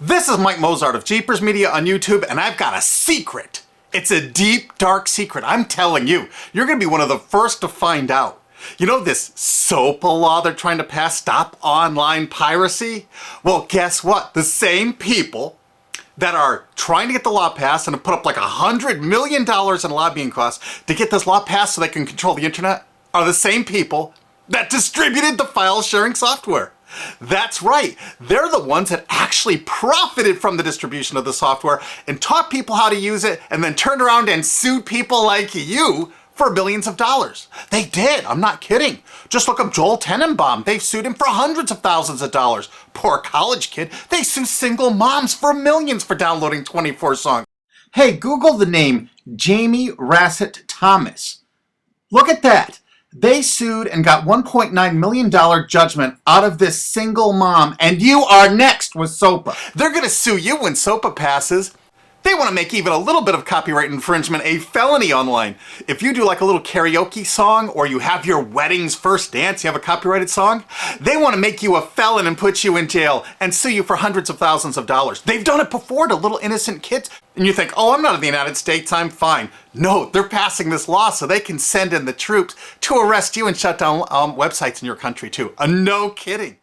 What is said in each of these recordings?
This is Mike Mozart of JeepersMedia on YouTube, and I've got a secret. It's a deep, dark secret. I'm telling you, you're going to be one of the first to find out. You know this SOPA law they're trying to pass, Stop Online Piracy? Well, guess what? The same people that are trying to get the law passed and have put up like $100 million in lobbying costs to get this law passed so they can control the internet are the same people that distributed the file sharing software. That's right. They're the ones that actually profited from the distribution of the software and taught people how to use it and then turned around and sued people like you for millions of dollars. They did. I'm not kidding. Just look up Joel Tenenbaum. They've sued him for hundreds of thousands of dollars. Poor college kid. They sue single moms for millions for downloading 24 songs. Hey, Google the name Jamie Rassett Thomas. Look at that. They sued and got $1.9 million judgment out of this single mom, and you are next with SOPA. They're going to sue you when SOPA passes. They want to make even a little bit of copyright infringement a felony online. If you do like a little karaoke song or you have your wedding's first dance, you have a copyrighted song, they want to make you a felon and put you in jail and sue you for hundreds of thousands of dollars. They've done it before to little innocent kids. And you think, oh, I'm not in the United States, I'm fine. No, they're passing this law so they can send in the troops to arrest you and shut down websites in your country too. No kidding.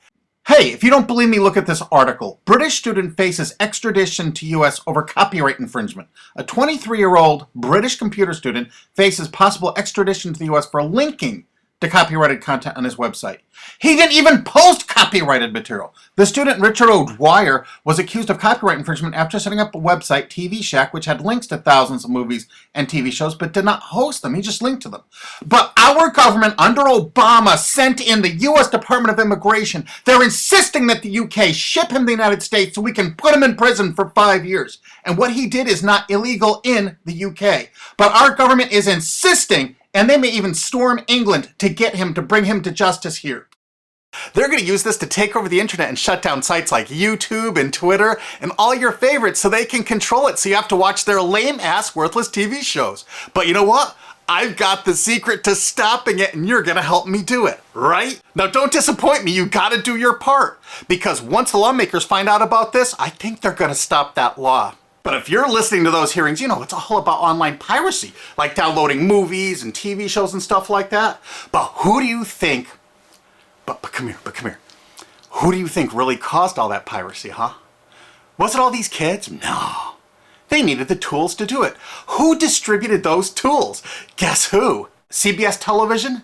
Hey, if you don't believe me, look at this article. British student faces extradition to US over copyright infringement. A 23-year-old British computer student faces possible extradition to the US for linking to copyrighted content on his website. He didn't even post copyrighted material. The student, Richard O'Dwyer, was accused of copyright infringement after setting up a website, TV Shack, which had links to thousands of movies and TV shows, but did not host them. He just linked to them. But our government under Obama sent in the U.S. Department of Immigration. They're insisting that the UK ship him to the United States so we can put him in prison for 5 years. And what he did is not illegal in the UK. But our government is insisting, and they may even storm England to get him, to bring him to justice here. They're going to use this to take over the internet and shut down sites like YouTube and Twitter and all your favorites so they can control it, so you have to watch their lame-ass, worthless TV shows. But you know what? I've got the secret to stopping it, and you're going to help me do it, right? Now, don't disappoint me. You got to do your part. Because once the lawmakers find out about this, I think they're going to stop that law. But if you're listening to those hearings, you know, it's all about online piracy, like downloading movies and TV shows and stuff like that. But who do you think, but come here. Who do you think really caused all that piracy, huh? Was it all these kids? No. They needed the tools to do it. Who distributed those tools? Guess who? CBS Television?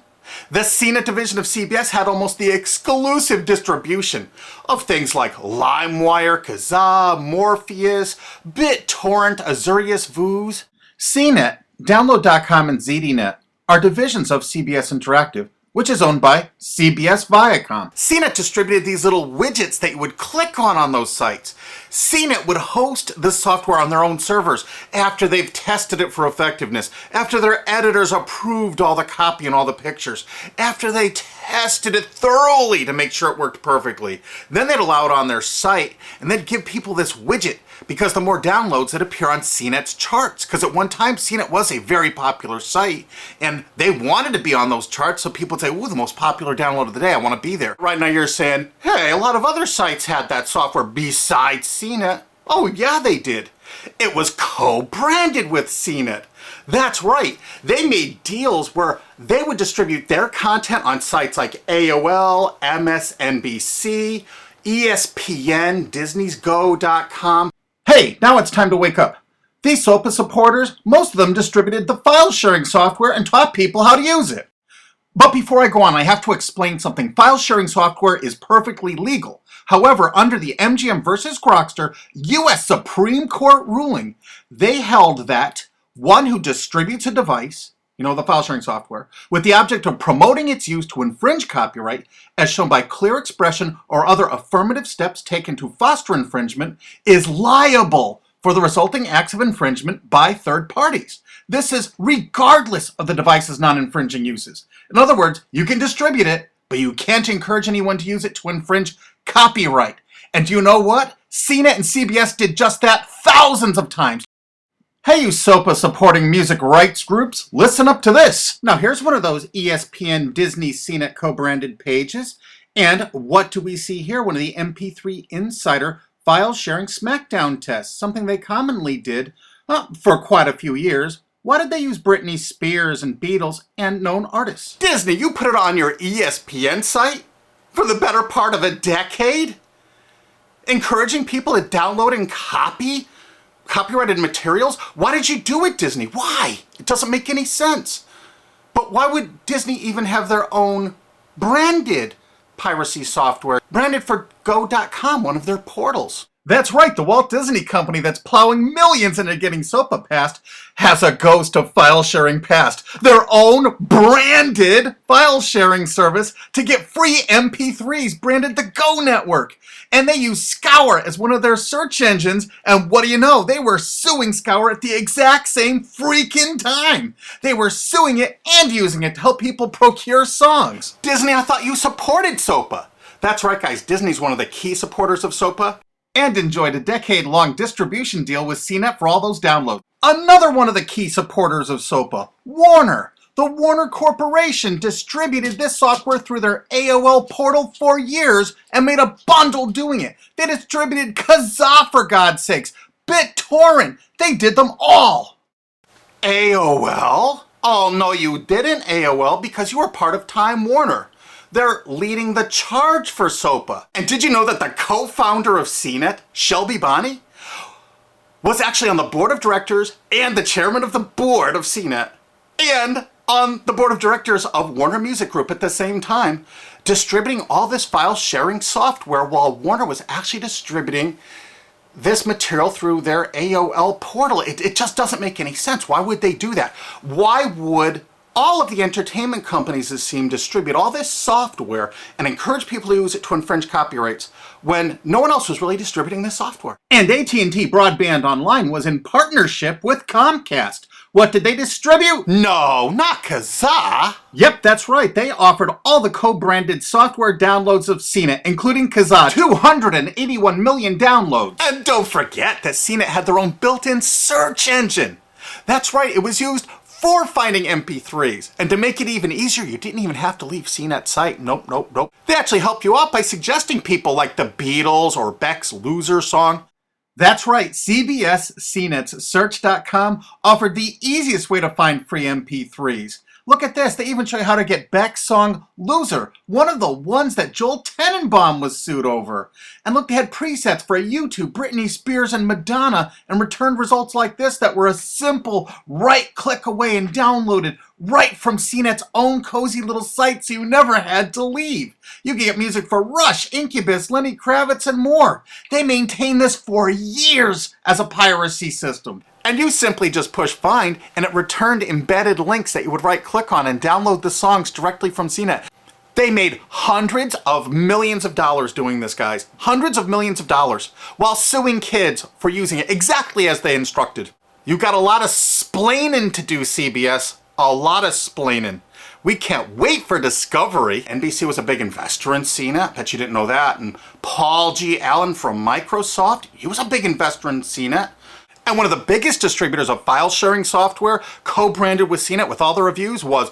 The CNET division of CBS had almost the exclusive distribution of things like LimeWire, Kazaa, Morpheus, BitTorrent, Azurius, Vooz. CNET, Download.com, and ZDNet are divisions of CBS Interactive, which is owned by CBS Viacom. CNET distributed these little widgets that you would click on those sites. CNET would host the software on their own servers after they've tested it for effectiveness, after their editors approved all the copy and all the pictures, after they tested it thoroughly to make sure it worked perfectly. Then they'd allow it on their site, and they'd give people this widget, because the more downloads that appear on CNET's charts. Because at one time, CNET was a very popular site, and they wanted to be on those charts, so people would say, ooh, the most popular download of the day, I want to be there. Right now you're saying, hey, a lot of other sites had that software besides CNET. Oh, yeah, they did. It was co-branded with CNET. That's right. They made deals where they would distribute their content on sites like AOL, MSNBC, ESPN, Disney'sGo.com. Hey, now it's time to wake up. These SOPA supporters, most of them distributed the file sharing software and taught people how to use it. But before I go on, I have to explain something. File sharing software is perfectly legal. However, under the MGM versus Grokster U.S. Supreme Court ruling, they held that one who distributes a device, you know, the file sharing software, with the object of promoting its use to infringe copyright, as shown by clear expression or other affirmative steps taken to foster infringement, is liable for the resulting acts of infringement by third parties. This is regardless of the device's non-infringing uses. In other words, you can distribute it, but you can't encourage anyone to use it to infringe copyright. And do you know what? CNET and CBS did just that thousands of times. Hey, you SOPA supporting music rights groups, listen up to this. Now here's one of those ESPN Disney CNET co-branded pages. And what do we see here? One of the MP3 Insider file sharing smackdown tests, something they commonly did for quite a few years. Why did they use Britney Spears and Beatles and known artists? Disney, you put it on your ESPN site for the better part of a decade? Encouraging people to download and copy copyrighted materials? Why did you do it, Disney? Why? It doesn't make any sense. But why would Disney even have their own branded piracy software, branded for Go.com, one of their portals? That's right, the Walt Disney Company that's plowing millions into getting SOPA passed has a ghost of file sharing past. Their own branded file sharing service to get free MP3s branded the Go Network. And they use Scour as one of their search engines, and what do you know? They were suing Scour at the exact same freaking time. They were suing it and using it to help people procure songs. Disney, I thought you supported SOPA. That's right, guys, Disney's one of the key supporters of SOPA. And enjoyed a decade-long distribution deal with CNET for all those downloads. Another one of the key supporters of SOPA, Warner. The Warner Corporation distributed this software through their AOL portal for years and made a bundle doing it. They distributed Kazaa, for God's sakes, BitTorrent. They did them all. AOL? Oh, no, you didn't, AOL, because you were part of Time Warner. They're leading the charge for SOPA. And did you know that the co-founder of CNET, Shelby Bonney, was actually on the board of directors and the chairman of the board of CNET and on the board of directors of Warner Music Group at the same time, distributing all this file sharing software while Warner was actually distributing this material through their AOL portal. It just doesn't make any sense. Why would they do that? Why would all of the entertainment companies, it seemed, distribute all this software and encourage people to use it to infringe copyrights when no one else was really distributing this software? And AT&T Broadband Online was in partnership with Comcast. What did they distribute? No, not Kazaa. Yep, that's right. They offered all the co-branded software downloads of CNET, including Kazaa, 281 million downloads. And don't forget that CNET had their own built-in search engine. That's right, it was used for finding MP3s. And to make it even easier, you didn't even have to leave CNET's site. Nope. They actually helped you out by suggesting people like the Beatles or Beck's Loser song. That's right, CBS CNET's Search.com offered the easiest way to find free MP3s. Look at this, they even show you how to get Beck's song Loser, one of the ones that Joel Tenenbaum was sued over. And look, they had presets for YouTube, Britney Spears, and Madonna, and returned results like this that were a simple right click away and downloaded right from CNET's own cozy little site, so you never had to leave. You can get music for Rush, Incubus, Lenny Kravitz, and more. They maintained this for years as a piracy system. And you simply just push find, and it returned embedded links that you would right click on and download the songs directly from CNET. They made hundreds of millions of dollars doing this, guys. Hundreds of millions of dollars, while suing kids for using it exactly as they instructed. You got a lot of splaining to do, CBS. A lot of splaining. We can't wait for Discovery. NBC was a big investor in CNET. Bet you didn't know that. And Paul G. Allen from Microsoft, he was a big investor in CNET. And one of the biggest distributors of file sharing software co-branded with CNET with all the reviews was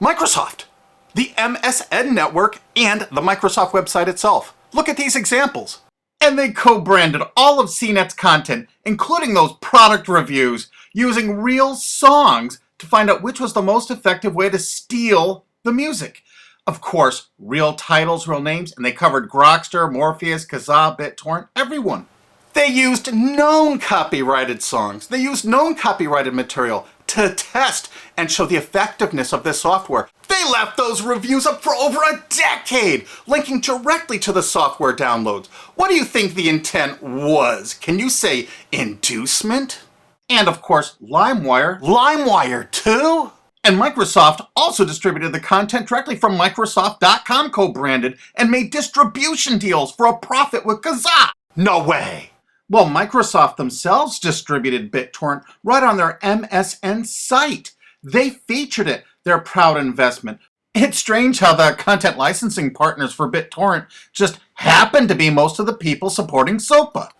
Microsoft, the MSN network, and the Microsoft website itself. Look at these examples. And they co-branded all of CNET's content, including those product reviews, using real songs to find out which was the most effective way to steal the music. Of course, real titles, real names, and they covered Grokster, Morpheus, Kazaa, BitTorrent, everyone. They used known copyrighted songs. They used known copyrighted material to test and show the effectiveness of this software. They left those reviews up for over a decade, linking directly to the software downloads. What do you think the intent was? Can you say inducement? And of course, LimeWire. LimeWire too? And Microsoft also distributed the content directly from Microsoft.com co-branded and made distribution deals for a profit with Kazaa. No way. Well, Microsoft themselves distributed BitTorrent right on their MSN site. They featured it, their proud investment. It's strange how the content licensing partners for BitTorrent just happen to be most of the people supporting SOPA.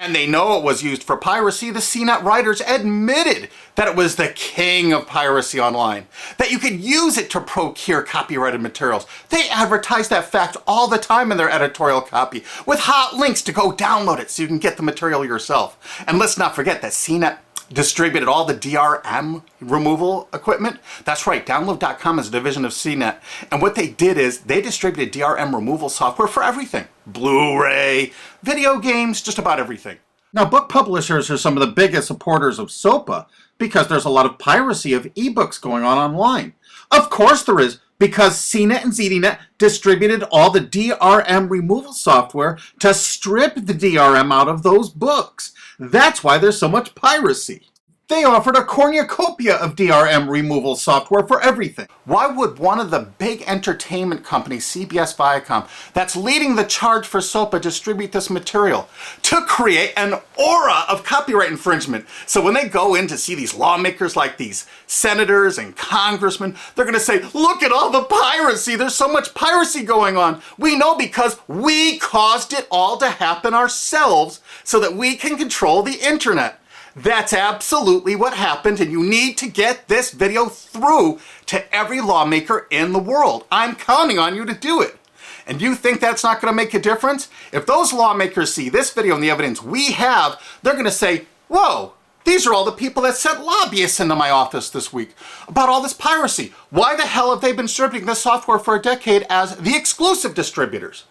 And they know it was used for piracy. The CNET writers admitted that it was the king of piracy online, that you could use it to procure copyrighted materials. They advertise that fact all the time in their editorial copy with hot links to go download it so you can get the material yourself. And let's not forget that CNET distributed all the DRM removal equipment. That's right, Download.com is a division of CNET. And what they did is they distributed DRM removal software for everything. Blu-ray, video games, just about everything. Now, book publishers are some of the biggest supporters of SOPA because there's a lot of piracy of ebooks going on online. Of course there is, because CNET and ZDNet distributed all the DRM removal software to strip the DRM out of those books. That's why there's so much piracy. They offered a cornucopia of DRM removal software for everything. Why would one of the big entertainment companies, CBS Viacom, that's leading the charge for SOPA, distribute this material? To create an aura of copyright infringement. So when they go in to see these lawmakers like these senators and congressmen, they're going to say, look at all the piracy. There's so much piracy going on. We know because we caused it all to happen ourselves so that we can control the internet. That's absolutely what happened, and you need to get this video through to every lawmaker in the world. I'm counting on you to do it. And you think that's not going to make a difference? If those lawmakers see this video and the evidence we have, they're going to say, whoa, these are all the people that sent lobbyists into my office this week about all this piracy. Why the hell have they been distributing this software for a decade as the exclusive distributors?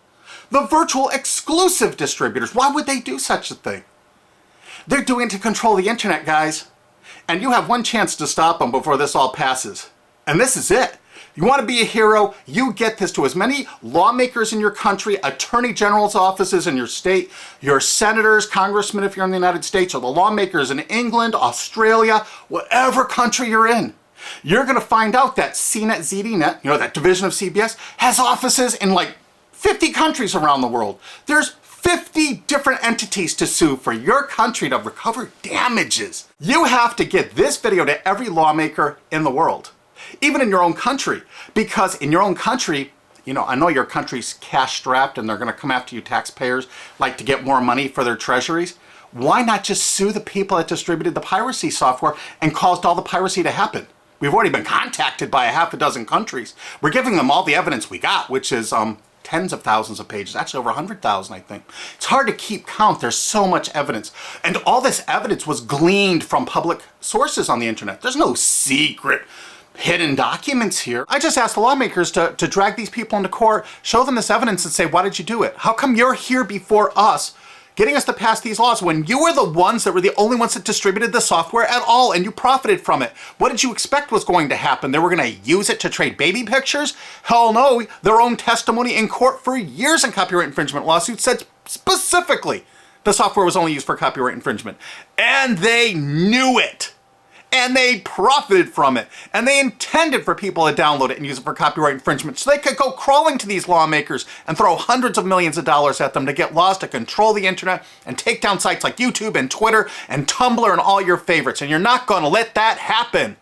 The virtual exclusive distributors. Why would they do such a thing? They're doing it to control the internet, guys. And you have one chance to stop them before this all passes. And this is it. You want to be a hero, you get this to as many lawmakers in your country, attorney general's offices in your state, your senators, congressmen if you're in the United States, or the lawmakers in England, Australia, whatever country you're in. You're going to find out that CNET, ZDNet, that division of CBS, has offices in like 50 countries around the world. There's 50 different entities to sue for your country to recover damages. You have to get this video to every lawmaker in the world, even in your own country, because in your own country, I know your country's cash strapped and they're going to come after you taxpayers like to get more money for their treasuries. Why not just sue the people that distributed the piracy software and caused all the piracy to happen? We've already been contacted by a half a dozen countries. We're giving them all the evidence we got, which is tens of thousands of pages, actually over 100,000, I think. It's hard to keep count. There's so much evidence. And all this evidence was gleaned from public sources on the internet. There's no secret hidden documents here. I just asked the lawmakers to drag these people into court, show them this evidence and say, why did you do it? How come you're here before us getting us to pass these laws when you were the ones that were the only ones that distributed the software at all and you profited from it? What did you expect was going to happen? They were going to use it to trade baby pictures? Hell no. Their own testimony in court for years in copyright infringement lawsuits said specifically the software was only used for copyright infringement. And they knew it. And they profited from it. And they intended for people to download it and use it for copyright infringement so they could go crawling to these lawmakers and throw hundreds of millions of dollars at them to get laws to control the internet and take down sites like YouTube and Twitter and Tumblr and all your favorites. And you're not going to let that happen.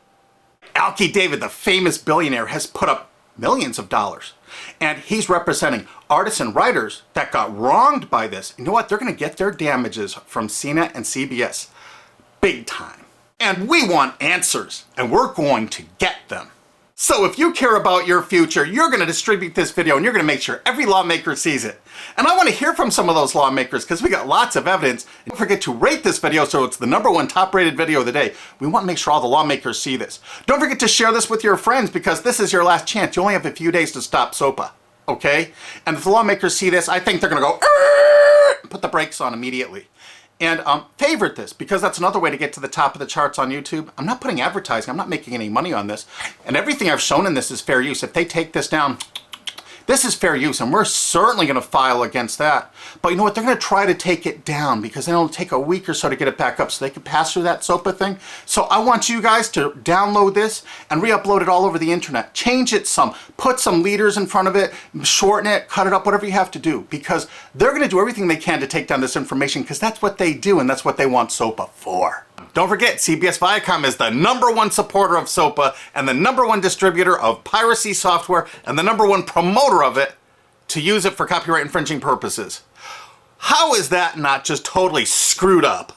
Alki David, the famous billionaire, has put up millions of dollars. And he's representing artists and writers that got wronged by this. You know what? They're going to get their damages from CNET and CBS. Big time. And we want answers, and we're going to get them. So if you care about your future, you're going to distribute this video and you're going to make sure every lawmaker sees it. And I want to hear from some of those lawmakers because we got lots of evidence. And don't forget to rate this video so it's the #1 top rated video of the day. We want to make sure all the lawmakers see this. Don't forget to share this with your friends because this is your last chance. You only have a few days to stop SOPA, okay? And if the lawmakers see this, I think they're going to go, put the brakes on immediately. And favorite this, because that's another way to get to the top of the charts on YouTube. I'm not putting advertising. I'm not making any money on this. And everything I've shown in this is fair use. If they take this down, this is fair use, and we're certainly going to file against that. But you know what? They're going to try to take it down because it'll take a week or so to get it back up so they can pass through that SOPA thing. So I want you guys to download this and re-upload it all over the internet. Change it some. Put some leaders in front of it. Shorten it. Cut it up. Whatever you have to do. Because they're going to do everything they can to take down this information because that's what they do and that's what they want SOPA for. Don't forget, CBS Viacom is the #1 supporter of SOPA and the #1 distributor of piracy software and the #1 promoter of it to use it for copyright infringing purposes. How is that not just totally screwed up?